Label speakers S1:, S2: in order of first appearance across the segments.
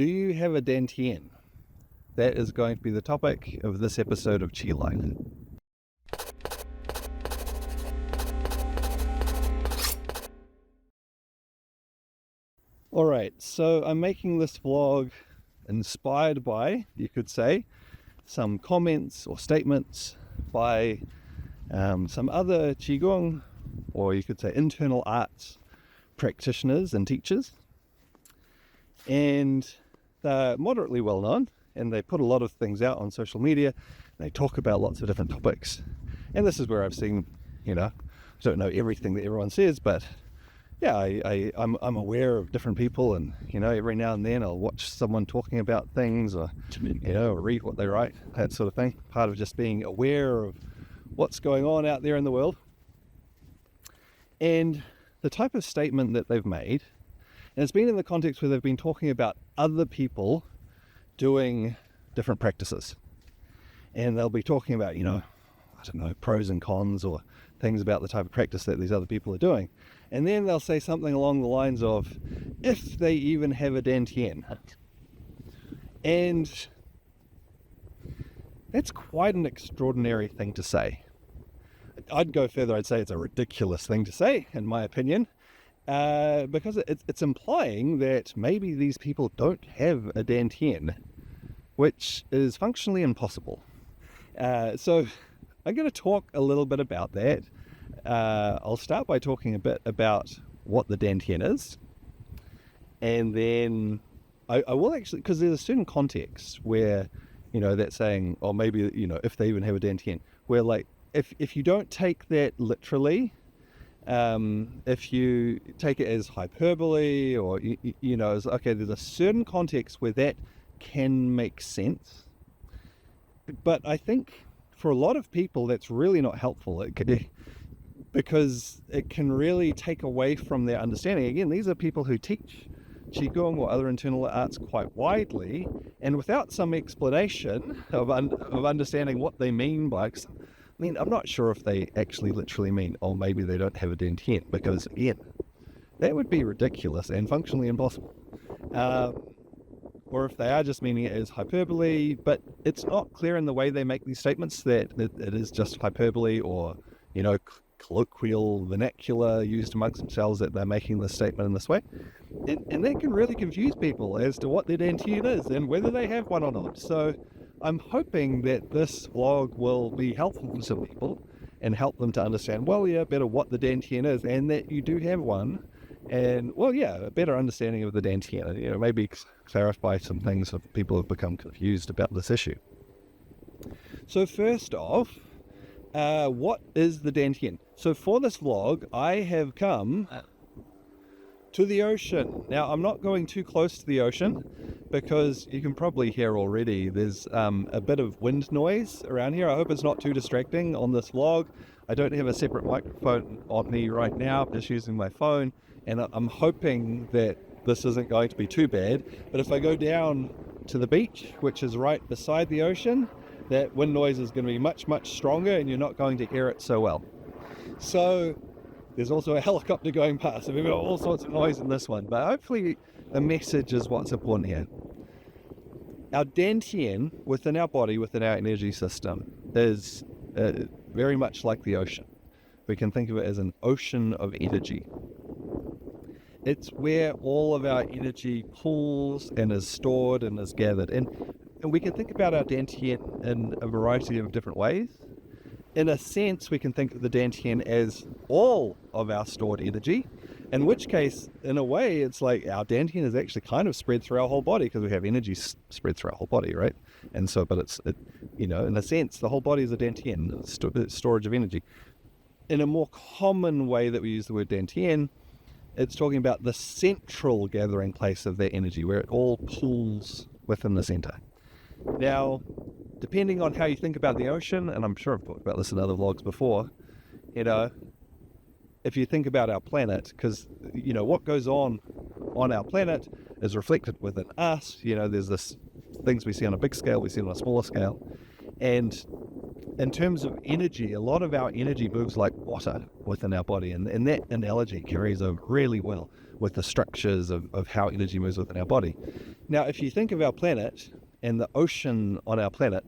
S1: Do you have a Dantien? That is going to be the topic of this episode of Chi Life. Alright, so I'm making this vlog inspired by, you could say, some comments or statements by some other Qigong, or you could say internal arts practitioners and teachers. And they're moderately well known, and they put a lot of things out on social media. They talk about lots of different topics. And this is where I've seen, I don't know everything that everyone says, but yeah, I'm aware of different people, and every now and then I'll watch someone talking about things, or or read what they write, that sort of thing. Part of just being aware of what's going on out there in the world. And the type of statement that they've made, and it's been in the context where they've been talking about other people doing different practices, and they'll be talking about pros and cons, or things about the type of practice that these other people are doing. And then they'll say something along the lines of, if they even have a Dantien. And that's quite an extraordinary thing to say. I'd go further, I'd say it's a ridiculous thing to say, in my opinion, because it's implying that maybe these people don't have a Dantien, which is functionally impossible. So I'm going to talk a little bit about that. I'll start by talking a bit about what the Dantien is, and then I will actually, because there's a certain context where that's saying, or maybe if they even have a Dantien, where like if you don't take that literally, if you take it as hyperbole, or it's okay, there's a certain context where that can make sense, but I think for a lot of people that's really not helpful. Because it can really take away from their understanding. Again, these are people who teach Qigong or other internal arts quite widely, and without some explanation of understanding what they mean by, I'm not sure if they actually literally mean, oh, maybe they don't have a Dantien, because again, that would be ridiculous and functionally impossible. Or if they are just meaning it as hyperbole, but it's not clear in the way they make these statements that it is just hyperbole, or colloquial vernacular used amongst themselves, that they're making this statement in this way. And that can really confuse people as to what their Dantien is and whether they have one or not. So I'm hoping that this vlog will be helpful for some people and help them to understand, better what the Dantien is, and that you do have one. And a better understanding of the Dantien, maybe clarify some things if people have become confused about this issue. So first off, what is the Dantien? So for this vlog, I have come to the ocean. Now, I'm not going too close to the ocean, because you can probably hear already there's a bit of wind noise around here. I hope it's not too distracting on this vlog. I don't have a separate microphone on me right now. I'm just using my phone, and I'm hoping that this isn't going to be too bad. But if I go down to the beach, which is right beside the ocean, that wind noise is going to be much, much stronger, and you're not going to hear it so well. So there's also a helicopter going past, so we've got all sorts of noise in this one, but hopefully the message is what's important here. Our Dantien within our body, within our energy system, is very much like the ocean. We can think of it as an ocean of energy. It's where all of our energy pools and is stored and is gathered. And we can think about our Dantien in a variety of different ways. In a sense, we can think of the Dantien as all of our stored energy, in which case, in a way, it's like our Dantien is actually kind of spread through our whole body, because we have energy spread through our whole body, right? And so, but in a sense, the whole body is a Dantien, storage of energy. In a more common way that we use the word Dantien, it's talking about the central gathering place of that energy, where it all pools within the center. Now, depending on how you think about the ocean, and I'm sure I've talked about this in other vlogs before, if you think about our planet, because, what goes on our planet is reflected within us. There's this things we see on a big scale, we see on a smaller scale. And in terms of energy, a lot of our energy moves like water within our body, and that analogy carries over really well. with the structures of how energy moves within our body. Now, if you think of our planet and the ocean on our planet,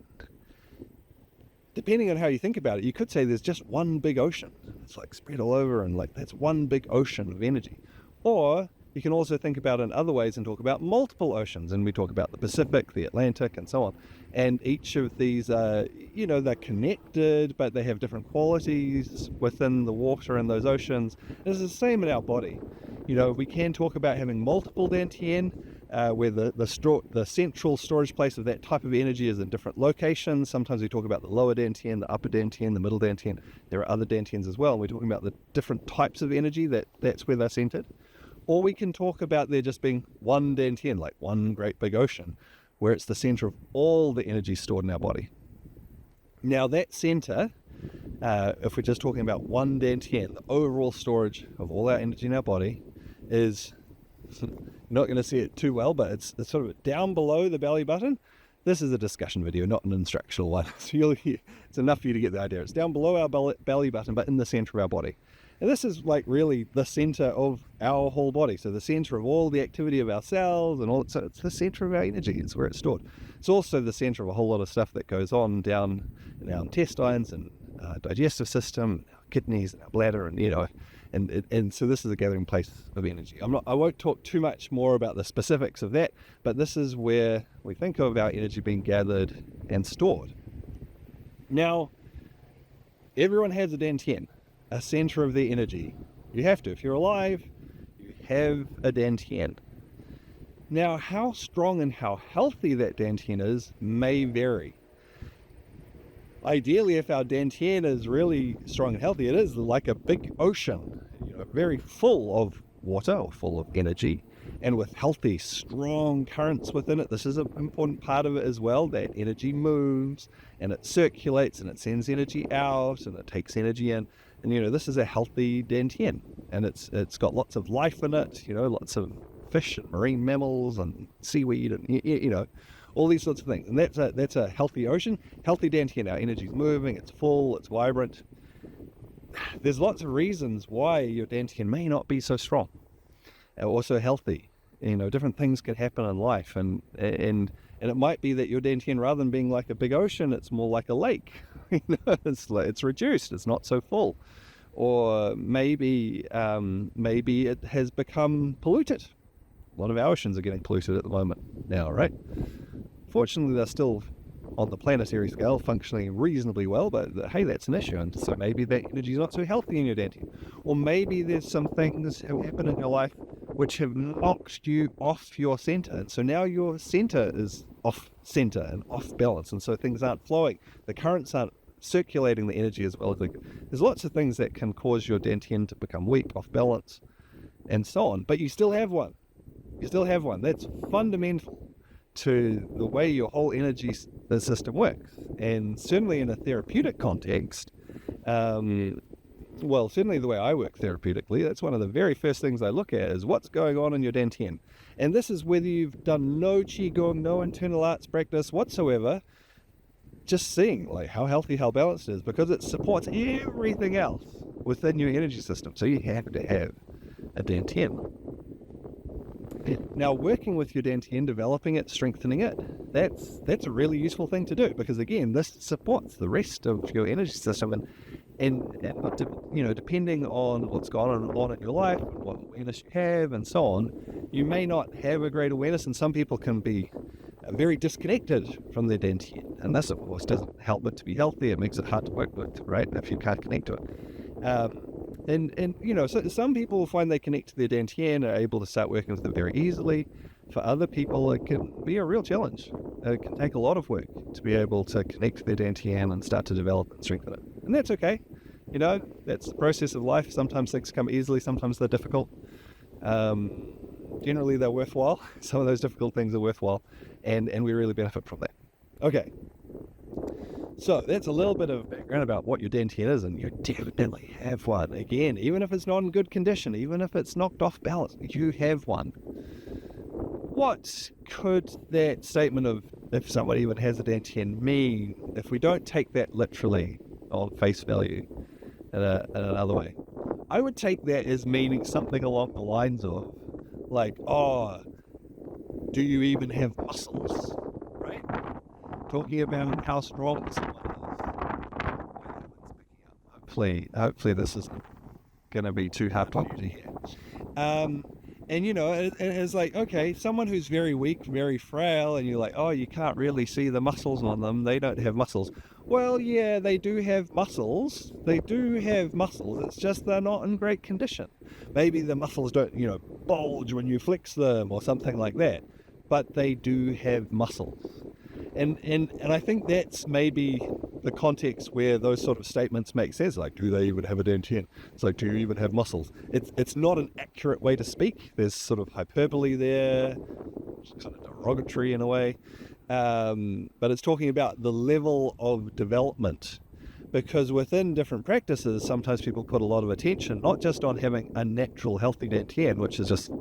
S1: depending on how you think about it, you could say there's just one big ocean. It's like spread all over, and like that's one big ocean of energy. Or you can also think about it in other ways and talk about multiple oceans, and we talk about the Pacific, the Atlantic, and so on. And each of these are, they're connected, but they have different qualities within the water in those oceans. It's the same in our body. We can talk about having multiple Dantien, where the central storage place of that type of energy is in different locations. Sometimes we talk about the lower Dantien, the upper Dantien, the middle Dantien. There are other Dantiens as well, and we're talking about the different types of energy that's where they're centered. Or we can talk about there just being one Dantien, like one great big ocean, where it's the center of all the energy stored in our body. Now that center, if we're just talking about one Dantien, the overall storage of all our energy in our body is, you're not going to see it too well, but it's sort of down below the belly button. This is a discussion video, not an instructional one. So it's enough for you to get the idea. It's down below our belly button, but in the center of our body. And this is like really the center of our whole body. So the center of all the activity of our cells and all. So it's the center of our energy. It's where it's stored. It's also the center of a whole lot of stuff that goes on down in our intestines and digestive system, our kidneys, and our bladder, and so this is a gathering place of energy. I won't talk too much more about the specifics of that, but this is where we think of our energy being gathered and stored. Now, everyone has a Dantien, a center of their energy. You have to. If you're alive, you have a Dantien. Now, how strong and how healthy that Dantien is may vary. Ideally, if our Dantien is really strong and healthy, it is like a big ocean, very full of water or full of energy, and with healthy, strong currents within it. This is an important part of it as well, that energy moves and it circulates and it sends energy out and it takes energy in. And this is a healthy Dantien, and it's got lots of life in it, lots of fish and marine mammals and seaweed and all these sorts of things. And that's a healthy ocean, healthy Dantien. Our energy's moving, it's full, it's vibrant. There's lots of reasons why your Dantien may not be so strong or so healthy. Different things can happen in life, and it might be that your Dantien, rather than being like a big ocean, it's more like a lake. It's reduced, it's not so full. Or maybe it has become polluted. A lot of our oceans are getting polluted at the moment now, right? Fortunately, they're still on the planetary scale functioning reasonably well, but hey, that's an issue, and so maybe that energy is not so healthy in your Dantien. Or maybe there's some things that have happened in your life which have knocked you off your center, and so now your center is off center and off balance, and so things aren't flowing, the currents aren't circulating the energy as well as they could. There's lots of things that can cause your Dantien to become weak, off balance, and so on, but you still have one. That's fundamental to the way your whole energy system works. And certainly in a therapeutic context, certainly the way I work therapeutically, that's one of the very first things I look at is what's going on in your Dantien. And this is whether you've done no Qigong, no internal arts practice whatsoever, just seeing like how healthy, how balanced it is, because it supports everything else within your energy system. So you have to have a Dantien. Now, working with your Dantien, developing it, strengthening it, that's a really useful thing to do, because again, this supports the rest of your energy system, and depending on what's gone on in your life, and what awareness you have, and so on, you may not have a great awareness, and some people can be very disconnected from their Dantien, and this, of course, doesn't help it to be healthy. It makes it hard to work with, right? If you can't connect to it. So some people find they connect to their Dantien, are able to start working with it very easily. For other people, it can be a real challenge. It can take a lot of work to be able to connect to their Dantien and start to develop and strengthen it. And that's okay. That's the process of life. Sometimes things come easily, sometimes they're difficult. Generally, they're worthwhile. Some of those difficult things are worthwhile, and we really benefit from that. Okay. So that's a little bit of background about what your Dantien is, and you definitely have one. Again, even if it's not in good condition, even if it's knocked off balance, you have one. What could that statement of if somebody even has a Dantien mean if we don't take that literally on face value in another way? I would take that as meaning something along the lines of like, oh, do you even have muscles, right? Talking about how strong someone is. Hopefully this isn't going to be too hard for you to hear. And it's like, okay, someone who's very weak, very frail, and you're like, oh, you can't really see the muscles on them. They don't have muscles. Well, yeah, they do have muscles. They do have muscles. It's just they're not in great condition. Maybe the muscles don't, bulge when you flex them or something like that. But they do have muscles. And I think that's maybe the context where those sort of statements make sense. Like, do they even have a Dantien? It's like, do you even have muscles? It's not an accurate way to speak. There's sort of hyperbole there, kind of derogatory in a way. But it's talking about the level of development. Because within different practices, sometimes people put a lot of attention, not just on having a natural healthy Dantien, which is just,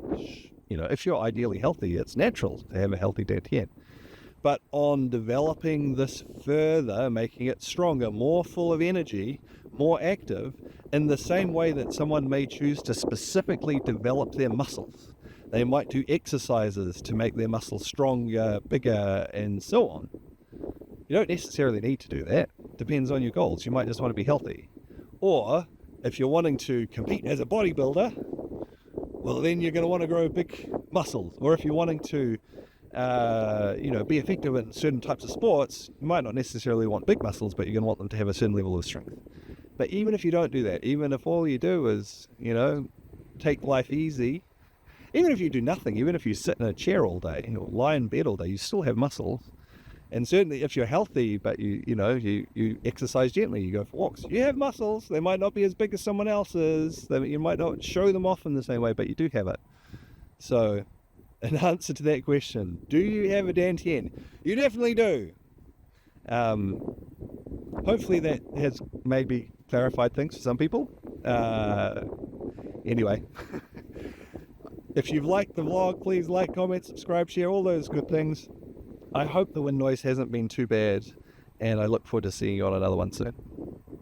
S1: if you're ideally healthy, it's natural to have a healthy Dantien. But on developing this further, making it stronger, more full of energy, more active, in the same way that someone may choose to specifically develop their muscles. They might do exercises to make their muscles stronger, bigger, and so on. You don't necessarily need to do that. Depends on your goals. You might just want to be healthy. Or if you're wanting to compete as a bodybuilder, well, then you're going to want to grow big muscles. Or if you're wanting to be effective in certain types of sports, you might not necessarily want big muscles, but you're going to want them to have a certain level of strength. But even if you don't do that, even if all you do is, take life easy, even if you do nothing, even if you sit in a chair all day, or lie in bed all day, you still have muscles. And certainly if you're healthy, but you exercise gently, you go for walks, you have muscles. They might not be as big as someone else's. You might not show them off in the same way, but you do have it. So, in answer to that question, do you have a Dantien? You definitely do. Hopefully that has maybe clarified things for some people. Anyway, if you've liked the vlog, please like, comment, subscribe, share, all those good things. I hope the wind noise hasn't been too bad, and I look forward to seeing you on another one soon.